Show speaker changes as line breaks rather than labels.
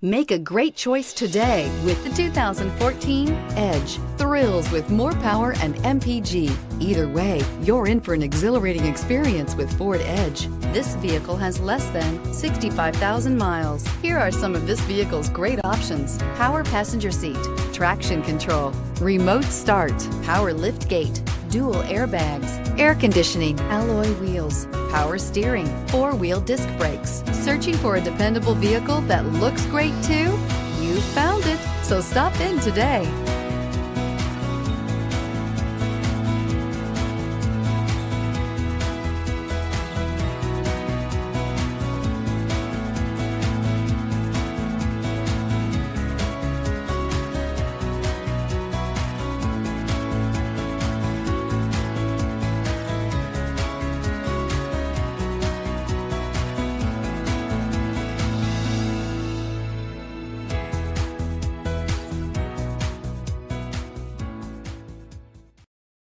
Make a great choice today with the 2014 Edge. Thrills with more power and MPG. Either way, you're in for an exhilarating experience with Ford Edge. This vehicle has less than 65,000 miles. Here are some of this vehicle's great options: power passenger seat, traction control, remote start, power lift gate, dual airbags, air conditioning, alloy wheels, power steering, four-wheel disc brakes. Searching for a dependable vehicle that looks great too? You found it, so stop in today.